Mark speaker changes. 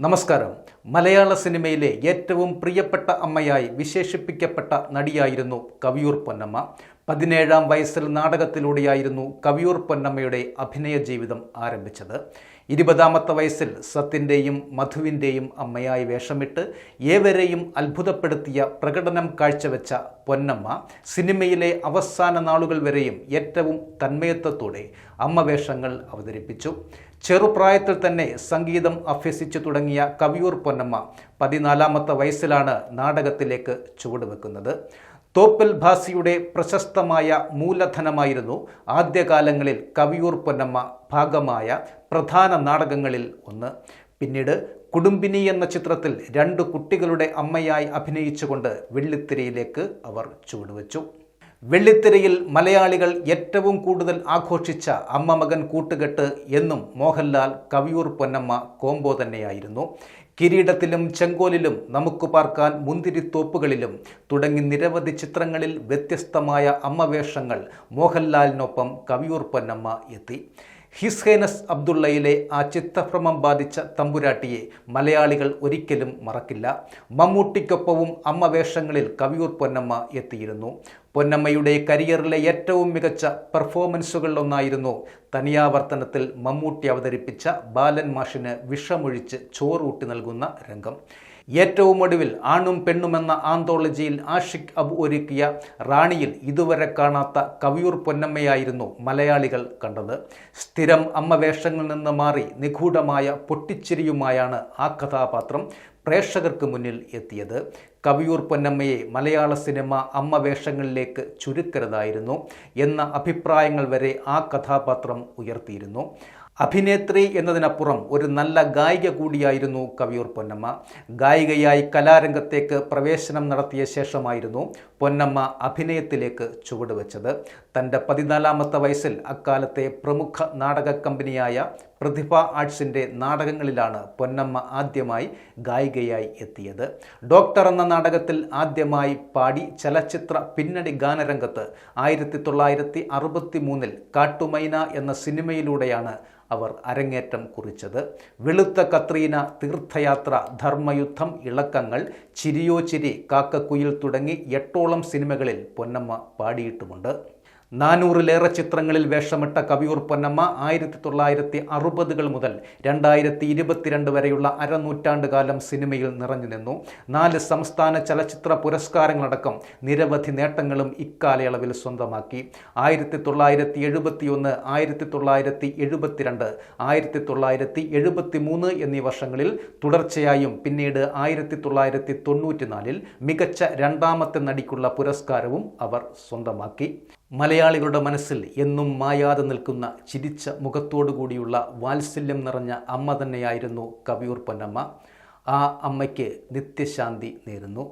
Speaker 1: നമസ്കാരം. മലയാള സിനിമയിലെ ഏറ്റവും പ്രിയപ്പെട്ട അമ്മയായി വിശേഷിപ്പിക്കപ്പെട്ട നടിയായിരുന്നു കവിയൂർ പൊന്നമ്മ. 17-ാം വയസ്സിൽ നാടകത്തിലൂടെയായിരുന്നു കവിയൂർ പൊന്നമ്മയുടെ അഭിനയ ജീവിതം ആരംഭിച്ചത്. 20-ാമത്തെ വയസ്സിൽ സത്യൻ്റെയും മധുവിൻ്റെയും അമ്മയായി വേഷമിട്ട് ഏവരെയും അത്ഭുതപ്പെടുത്തിയ പ്രകടനം കാഴ്ചവെച്ച പൊന്നമ്മ സിനിമയിലെ അവസാന നാളുകൾ വരെയും ഏറ്റവും തന്മയത്വത്തോടെ അമ്മ വേഷങ്ങൾ അവതരിപ്പിച്ചു. ചെറുപ്രായത്തിൽ തന്നെ സംഗീതം അഭ്യസിച്ചു തുടങ്ങിയ കവിയൂർ പൊന്നമ്മ 14-ാമത്തെ വയസ്സിലാണ് നാടകത്തിലേക്ക് ചുവടുവെക്കുന്നത്. തോപ്പിൽ ഭാസിയുടെ പ്രശസ്തമായ മൂലധനമായിരുന്നു ആദ്യകാലങ്ങളിൽ കവിയൂർ പൊന്നമ്മ ഭാഗമായ പ്രധാന നാടകങ്ങളിൽ ഒന്ന്. പിന്നീട് കുടുംബിനി എന്ന ചിത്രത്തിൽ 2 കുട്ടികളുടെ അമ്മയായി അഭിനയിച്ചുകൊണ്ട് വെള്ളിത്തിരയിലേക്ക് അവർ ചുവടുവെച്ചു. വെള്ളിത്തിരയിൽ മലയാളികൾ ഏറ്റവും കൂടുതൽ ആഘോഷിച്ച അമ്മ മകൻ കൂട്ടുകെട്ട് എന്നും മോഹൻലാൽ കവിയൂർ പൊന്നമ്മ കോംബോ തന്നെയായിരുന്നു. കിരീടത്തിലും ചെങ്കോലിലും നമുക്ക് പാർക്കാൻ മുന്തിരിത്തോപ്പുകളിലും തുടങ്ങി നിരവധി ചിത്രങ്ങളിൽ വ്യത്യസ്തമായ അമ്മവേഷങ്ങൾ മോഹൻലാലിനൊപ്പം കവിയൂർ പൊന്നമ്മ എത്തി. ഹിസ് ഹൈനസ് അബ്ദുള്ളയിലെ ആ ചിത്തഭ്രമം ബാധിച്ച തമ്പുരാട്ടിയെ മലയാളികൾ ഒരിക്കലും മറക്കില്ല. മമ്മൂട്ടിക്കൊപ്പവും അമ്മ വേഷങ്ങളിൽ കവിയൂർ പൊന്നമ്മ എത്തിയിരുന്നു. പൊന്നമ്മയുടെ കരിയറിലെ ഏറ്റവും മികച്ച പെർഫോമൻസുകളിലൊന്നായിരുന്നു തനിയാവർത്തനത്തിൽ മമ്മൂട്ടി അവതരിപ്പിച്ച ബാലൻ മാഷിന് വിഷമൊഴിച്ച് ചോറൂട്ടി നൽകുന്ന രംഗം. ഏറ്റവും ഒടുവിൽ ആണും പെണ്ണുമെന്ന ആന്തോളജിയിൽ ആഷിഖ് അബു ഒരുക്കിയ റാണിയിൽ ഇതുവരെ കാണാത്ത കവിയൂർ പൊന്നമ്മയായിരുന്നു മലയാളികൾ കണ്ടത്. സ്ഥിരം അമ്മ വേഷങ്ങളിൽ നിന്ന് മാറി നിഗൂഢമായ പൊട്ടിച്ചിരിയുമായാണ് ആ കഥാപാത്രം പ്രേക്ഷകർക്ക് മുന്നിൽ എത്തിയത്. കവിയൂർ പൊന്നമ്മയെ മലയാള സിനിമ അമ്മ വേഷങ്ങളിലേക്ക് ചുരുക്കരുതായിരുന്നു എന്ന അഭിപ്രായങ്ങൾ വരെ ആ കഥാപാത്രം ഉയർത്തിയിരുന്നു. അഭിനേത്രി എന്നതിനപ്പുറം ഒരു നല്ല ഗായിക കൂടിയായിരുന്നു കവിയൂർ പൊന്നമ്മ. ഗായികയായി കലാരംഗത്തേക്ക് പ്രവേശനം നടത്തിയ ശേഷമായിരുന്നു പൊന്നമ്മ അഭിനയത്തിലേക്ക് ചുവടുവെച്ചത്. തൻ്റെ 14-ാമത്തെ വയസ്സിൽ അക്കാലത്തെ പ്രമുഖ നാടക കമ്പനിയായ പ്രതിഭ ആർട്സിൻ്റെ നാടകങ്ങളിലാണ് പൊന്നമ്മ ആദ്യമായി ഗായികയായി എത്തിയത്. ഡോക്ടർ എന്ന നാടകത്തിൽ ആദ്യമായി പാടി ചലച്ചിത്ര പിന്നണി ഗാനരംഗത്ത് 1963 കാട്ടുമൈന എന്ന സിനിമയിലൂടെയാണ് അവർ അരങ്ങേറ്റം കുറിച്ചത്. വെളുത്ത കത്രീന, തീർത്ഥയാത്ര, ധർമ്മയുദ്ധം, ഇളക്കങ്ങൾ, ചിരിയോ ചിരി, കാക്കക്കുയിൽ തുടങ്ങി 8ഓളം സിനിമകളിൽ പൊന്നമ്മ പാടിയിട്ടുമുണ്ട്. 400-ലേറെ ചിത്രങ്ങളിൽ വേഷമിട്ട കവിയൂർ പൊന്നമ്മ 1960-കൾ മുതൽ 2022 വരെയുള്ള അരനൂറ്റാണ്ടുകാലം സിനിമയിൽ നിറഞ്ഞു നിന്നു. 4 സംസ്ഥാന ചലച്ചിത്ര പുരസ്കാരങ്ങളടക്കം നിരവധി നേട്ടങ്ങളും ഇക്കാലയളവിൽ സ്വന്തമാക്കി. 1971, 1972, 1973 എന്നീ വർഷങ്ങളിൽ തുടർച്ചയായും പിന്നീട് 1994-ൽ മികച്ച 2ാമത്തെ നടിക്കുള്ള പുരസ്കാരവും അവർ സ്വന്തമാക്കി. മലയാളികളുടെ മനസ്സിൽ എന്നും മായാതെ നിൽക്കുന്ന ചിരിച്ച മുഖത്തോടുകൂടിയുള്ള വാത്സല്യം നിറഞ്ഞ അമ്മ തന്നെയായിരുന്നു കവിയൂർ പൊന്നമ്മ. ആ അമ്മയ്ക്ക് നിത്യശാന്തി നേരുന്നു.